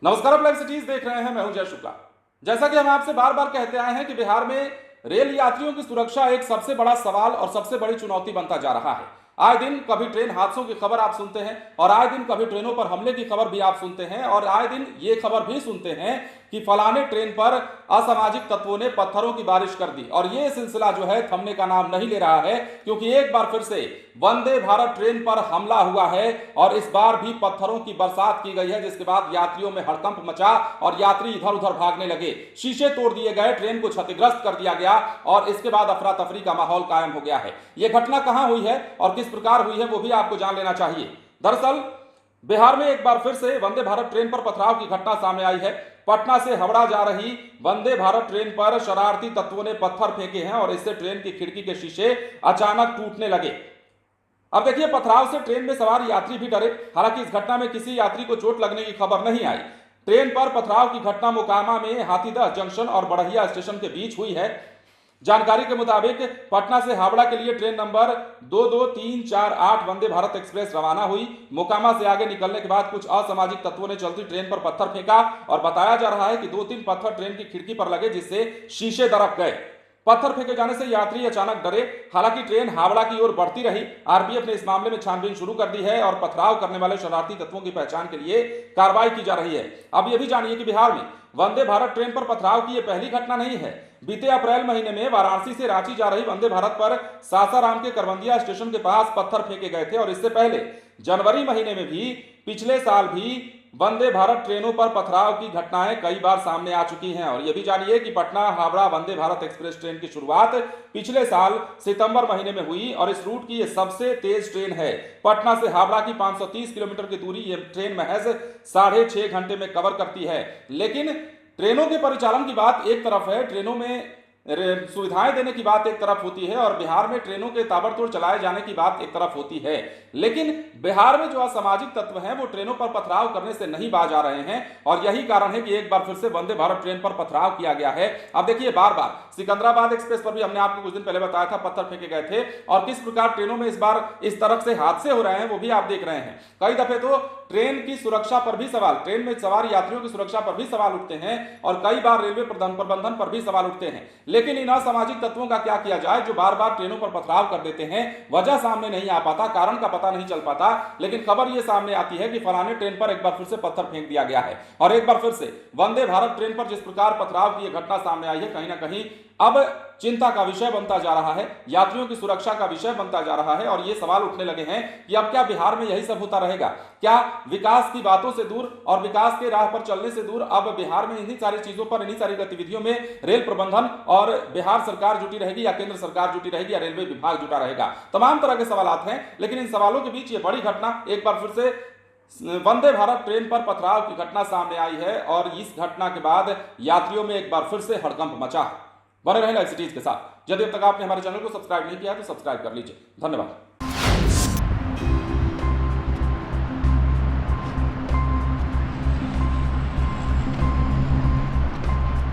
नमस्कार, आप live cities देख रहे हैं। मैं हूं जय शुक्ला। जैसा कि हम आपसे बार बार कहते आए हैं कि बिहार में रेल यात्रियों की सुरक्षा एक सबसे बड़ा सवाल और सबसे बड़ी चुनौती बनता जा रहा है। आए दिन कभी ट्रेन हादसों की खबर आप सुनते हैं और आए दिन कभी ट्रेनों पर हमले की खबर भी आप सुनते हैं और आए दिन ये खबर भी सुनते हैं कि फलाने ट्रेन पर असामाजिक तत्वों ने पत्थरों की बारिश कर दी। और ये सिलसिला जो है थमने का नाम नहीं ले रहा है, क्योंकि एक बार फिर से वंदे भारत ट्रेन पर हमला हुआ है और इस बार भी पत्थरों की बरसात की गई है, जिसके बाद यात्रियों में हड़कंप मचा और यात्री इधर उधर भागने लगे। शीशे तोड़ दिए गए, ट्रेन को क्षतिग्रस्त कर दिया गया और इसके बाद अफरा तफरी का माहौल कायम हो गया है। यह घटना कहां हुई है और किस प्रकार हुई है वो भी आपको जान लेना चाहिए। दरअसल बिहार में एक बार फिर से वंदे भारत ट्रेन पर पथराव की घटना सामने आई है। पटना से हावड़ा जा रही वंदे भारत ट्रेन पर शरारती तत्वों ने पत्थर फेंके हैं और इससे ट्रेन की खिड़की के शीशे अचानक टूटने लगे। अब देखिए, पथराव से ट्रेन में सवार यात्री भी डरे। हालांकि इस घटना में किसी यात्री को चोट लगने की खबर नहीं आई। ट्रेन पर पथराव की घटना मोकामा में हाथीदह जंक्शन और बड़हिया स्टेशन के बीच हुई है। जानकारी के मुताबिक पटना से हावड़ा के लिए train number 22348 Vande Bharat express रवाना हुई। मोकामा से आगे निकलने के बाद कुछ असामाजिक तत्वों ने चलती ट्रेन पर पत्थर फेंका और बताया जा रहा है कि 2-3 पत्थर ट्रेन की खिड़की पर लगे, जिससे शीशे दरक गए। पत्थर फेंके जाने से यात्री अचानक डरे। हालांकि ट्रेन हावड़ा की ओर बढ़ती रही। आरपीएफ ने इस मामले में छानबीन शुरू कर दी है और पथराव करने वाले शरारती तत्वों की पहचान के लिए कार्रवाई की जा रही है। अब यह भी जानिए कि बिहार में वंदे भारत ट्रेन पर पथराव की यह पहली घटना नहीं है। बीते अप्रैल महीने में वाराणसी से रांची जा रही वंदे भारत पर सासाराम के करवंदिया स्टेशन के पास पत्थर फेंके गए थे और इससे पहले जनवरी महीने में भी पिछले साल भी वंदे भारत ट्रेनों पर पथराव की घटनाएं कई बार सामने आ चुकी हैं। और यह भी जानिए कि पटना हावड़ा वंदे भारत एक्सप्रेस ट्रेन की शुरुआत पिछले साल सितंबर महीने में हुई और इस रूट की यह सबसे तेज ट्रेन है। पटना से हावड़ा की 530 किलोमीटर की दूरी यह ट्रेन महज 6.5 घंटे में कवर करती है। लेकिन ट्रेनों के परिचालन की बात एक तरफ है, ट्रेनों में सुविधाएं देने की बात एक तरफ होती है और बिहार में ट्रेनों के ताबड़तोड़ चलाए जाने की बात एक तरफ होती है। लेकिन बिहार में जो असामाजिक तत्व हैं वो ट्रेनों पर पथराव करने से नहीं बाज आ रहे हैं और यही कारण है कि एक बार फिर से वंदे भारत ट्रेन पर पथराव किया गया है। अब देखिए, बार बार सिकंदराबाद एक्सप्रेस पर भी हमने आपको कुछ दिन पहले बताया था पत्थर फेंके गए थे और किस प्रकार ट्रेनों में इस बार इस तरह से हादसे हो रहे हैं वो भी आप देख रहे हैं। कई दफे तो ट्रेन की सुरक्षा पर भी सवाल, ट्रेन में सवार यात्रियों की सुरक्षा पर भी सवाल उठते हैं और कई बार रेलवे प्रबंधन पर भी सवाल उठते हैं। लेकिन इन असामाजिक तत्वों का क्या किया जाए जो बार बार ट्रेनों पर पथराव कर देते हैं। वजह सामने नहीं आ पाता, कारण का पता नहीं चल पाता, लेकिन खबर यह सामने आती है कि फलाने ट्रेन पर एक बार फिर से पत्थर फेंक दिया गया है। और एक बार फिर से वंदे भारत ट्रेन पर जिस प्रकार पथराव की घटना सामने आई है, कहीं ना कहीं अब चिंता का विषय बनता जा रहा है, यात्रियों की सुरक्षा का विषय बनता जा रहा है। और ये सवाल उठने लगे हैं कि अब क्या बिहार में यही सब होता रहेगा? क्या विकास की बातों से दूर और विकास के राह पर चलने से दूर अब बिहार में इन्हीं सारी चीजों पर, इन्हीं सारी गतिविधियों में रेल प्रबंधन और बिहार सरकार जुटी रहेगी या केंद्र सरकार जुटी रहेगी या रेलवे विभाग जुटा रहेगा? तमाम तरह के सवाल हैं, लेकिन इन सवालों के बीच ये बड़ी घटना, एक बार फिर से वंदे भारत ट्रेन पर पथराव की घटना सामने आई है और इस घटना के बाद यात्रियों में एक बार फिर से हड़कंप मचा है। बने रहें लाइव सिटीज के साथ। यदि अब तक आपने हमारे चैनल को सब्सक्राइब नहीं किया तो सब्सक्राइब कर लीजिए। धन्यवाद।